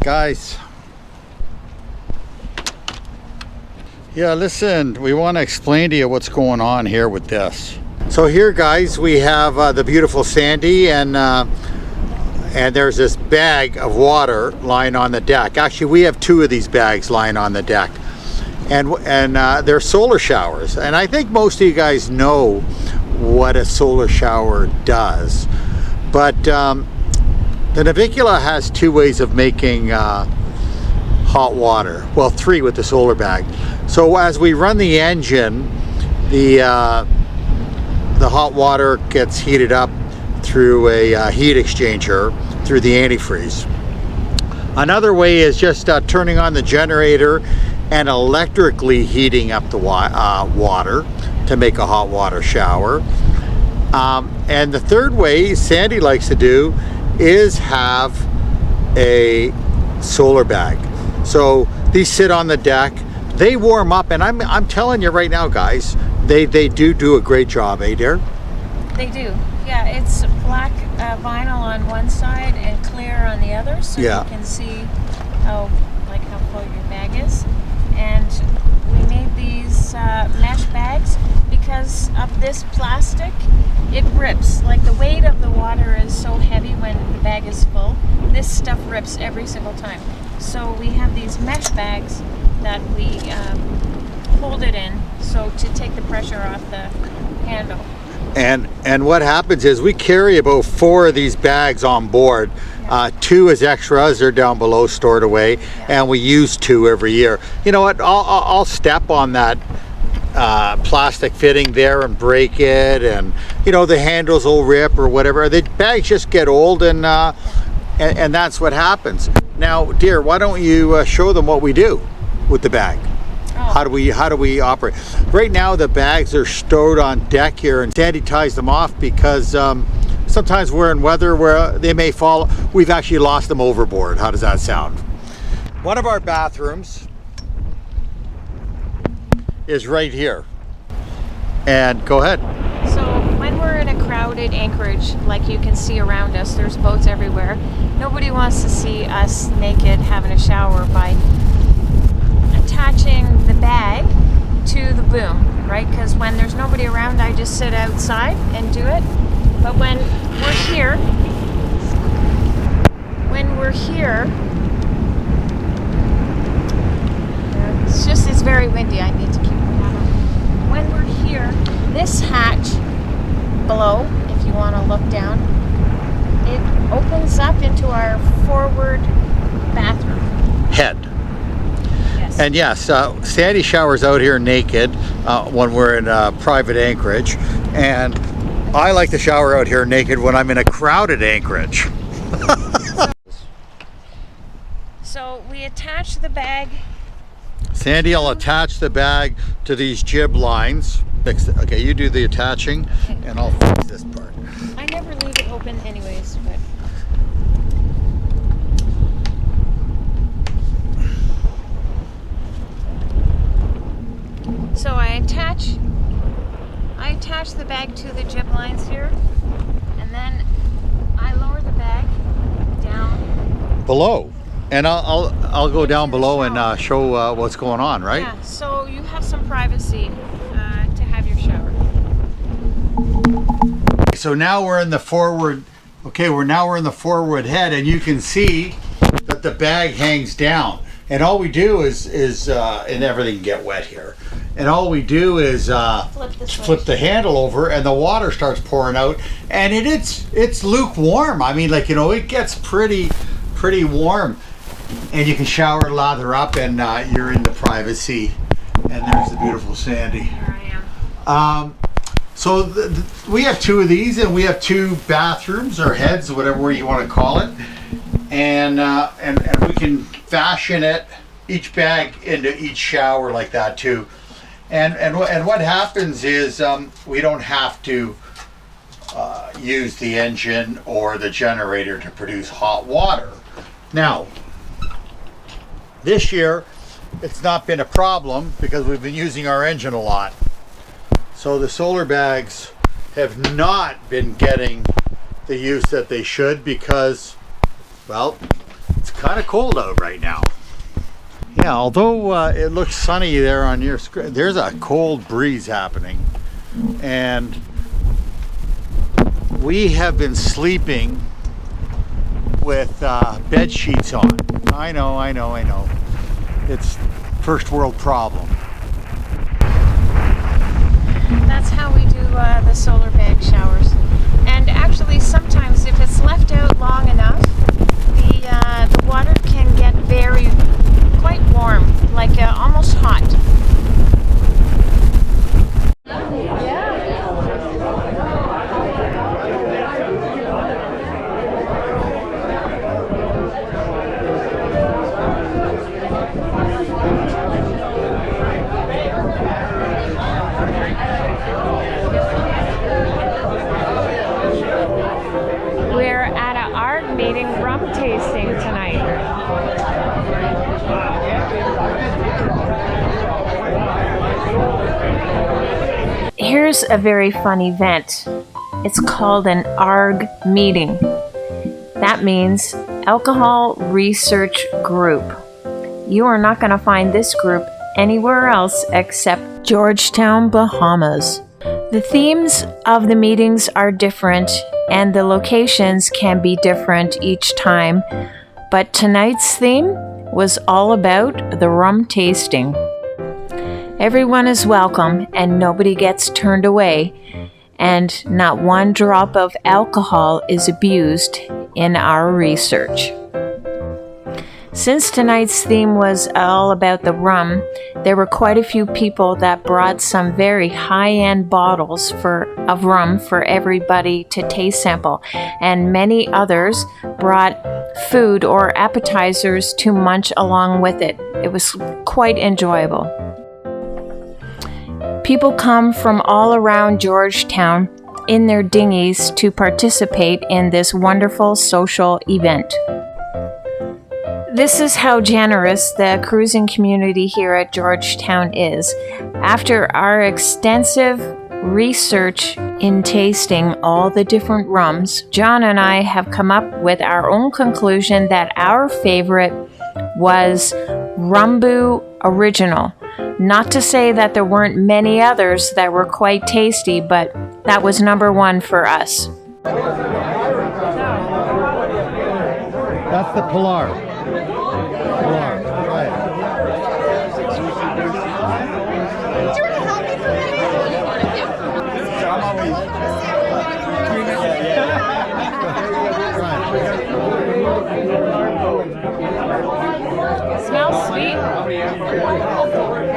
Guys, yeah, listen, we want to explain to you what's going on here with this. So here, guys, we have the beautiful Sandy, and there's this bag of water lying on the deck. Actually, we have two of these bags lying on the deck, and they're solar showers. And I think most of you guys know what a solar shower does, but the Navicula has two ways of making hot water. Well, three with the solar bag. So as we run the engine, the hot water gets heated up through a heat exchanger through the antifreeze. Another way is just turning on the generator and electrically heating up the water to make a hot water shower. And the third way Sandy likes to do is have a solar bag. So these sit on the deck, they warm up, and I'm telling you right now, guys, they do a great job, eh dear? They do. Yeah, it's black vinyl on one side and clear on the other, so yeah, you can see how full your bag is. And we made these mesh bags because of this plastic. It rips. Like, the weight of the water is so heavy when the bag is full. This stuff rips every single time. So we have these mesh bags that we hold it in, so to take the pressure off the handle. And what happens is we carry about 4 of these bags on board. 2 as extras, they're down below stored away, and we use 2 every year. You know what? I'll step on that plastic fitting there and break it, and you know, the handles will rip or whatever. The bags just get old, and that's what happens. Now, dear, why don't you show them what we do with the bag? How do we operate? Right now, the bags are stored on deck here, and Sandy ties them off because sometimes we're in weather where they may fall. We've actually lost them overboard. How does that sound? One of our bathrooms is right here. And go ahead. So when we're in a crowded anchorage, like you can see around us, there's boats everywhere. Nobody wants to see us naked having a shower by attaching the bag to the boom, right? Because when there's nobody around, I just sit outside and do it. But when we're here, it's very windy. I need to keep my hat on. When we're here, this hatch below, if you want to look down, it opens up into our forward bathroom head. Yes. And yes, Sandy showers out here naked when we're in a private anchorage, and I like to shower out here naked when I'm in a crowded anchorage. So we attach the bag. Sandy will attach the bag to these jib lines. Okay, you do the attaching, okay, and I'll fix this part. I never leave it open anyways, but... So I attach the bag to the jib lines here, and then I lower the bag down below, and I'll go down below and show what's going on, right? Yeah, so you have some privacy to have your shower. So now we're in the forward. Okay, we're in the forward head, and you can see that the bag hangs down, and all we do is and everything can get wet here. And all we do is flip the handle over, and the water starts pouring out, and it's lukewarm. I mean, like, you know, it gets pretty warm, and you can shower, lather up, and you're in the privacy. And there's the beautiful Sandy. Here I am. So we have 2 of these, and we have 2 bathrooms or heads, whatever you want to call it, and we can fashion each bag into each shower like that too. And what happens is we don't have to use the engine or the generator to produce hot water. Now, this year, it's not been a problem because we've been using our engine a lot. So the solar bags have not been getting the use that they should because, well, it's kind of cold out right now. Yeah, although it looks sunny there on your screen, there's a cold breeze happening. And we have been sleeping with bed sheets on. I know. It's first world problem. That's how we do the solar bag showers. And actually, sometimes if it's left out long enough, the water can get quite warm, like almost hot. We're at an art meeting rum tasting tonight. Here's a very fun event. It's called an ARG meeting. That means Alcohol Research Group. You are not going to find this group anywhere else except Georgetown, Bahamas. The themes of the meetings are different and the locations can be different each time, but tonight's theme was all about the rum tasting. Everyone is welcome and nobody gets turned away, and not one drop of alcohol is abused in our research. Since tonight's theme was all about the rum, there were quite a few people that brought some very high-end bottles of rum for everybody to taste sample, and many others brought food or appetizers to munch along with it. It was quite enjoyable. People come from all around Georgetown in their dinghies to participate in this wonderful social event. This is how generous the cruising community here at Georgetown is. After our extensive research in tasting all the different rums, John and I have come up with our own conclusion that our favorite was Rumbu Original. Not to say that there weren't many others that were quite tasty, but that was number one for us. That's the Pilar. Smells sweet.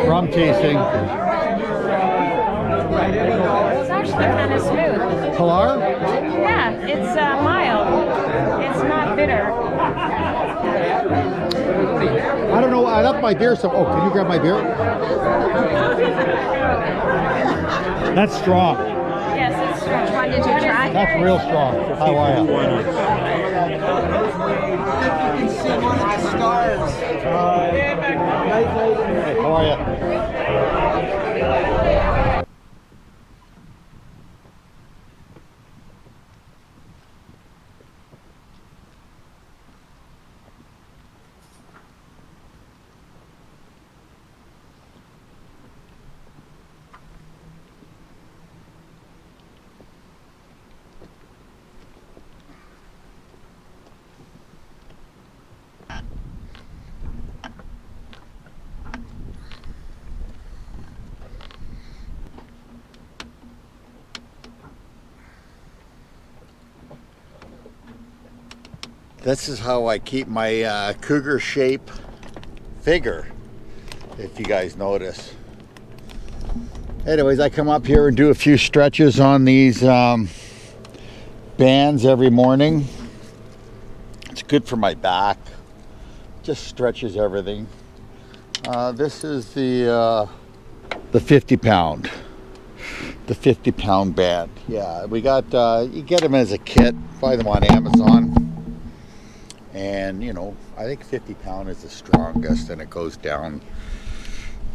Rum tasting. It's actually kind of smooth. Pilar? Yeah, it's mild. It's not bitter. I don't know. I left my beer. So, can you grab my beer? That's strong. Yes, it's strong. Which one did you try? That's real strong. How are you? You can see one of the stars. Hey, how are you? This is how I keep my cougar shape figure, if you guys notice. Anyways, I come up here and do a few stretches on these bands every morning. It's good for my back. Just stretches everything. This is the 50 pound. The 50 pound band. Yeah, we got, you get them as a kit, buy them on Amazon. And, you know, I think 50 pound is the strongest, and it goes down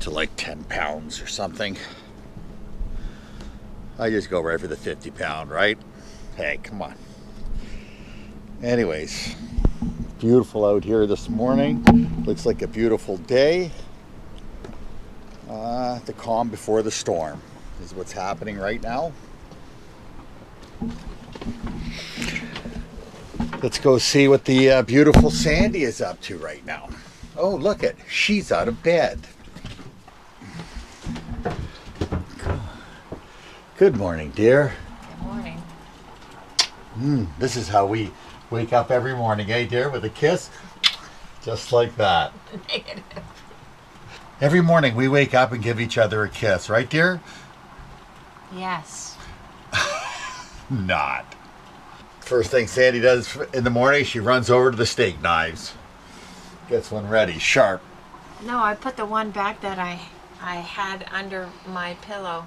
to like 10 pounds or something. I just go right for the 50 pound, right? Hey, come on. Anyways, beautiful out here this morning. Looks like a beautiful day. The calm before the storm is what's happening right now. Let's go see what the beautiful Sandy is up to right now. Oh, look it. She's out of bed. Good morning, dear. Good morning. This is how we wake up every morning, eh, dear? With a kiss. Just like that. Negative. Every morning we wake up and give each other a kiss, right, dear? Yes. Not. First thing Sandy does in the morning, she runs over to the steak knives. Gets one ready, sharp. No, I put the one back that I had under my pillow.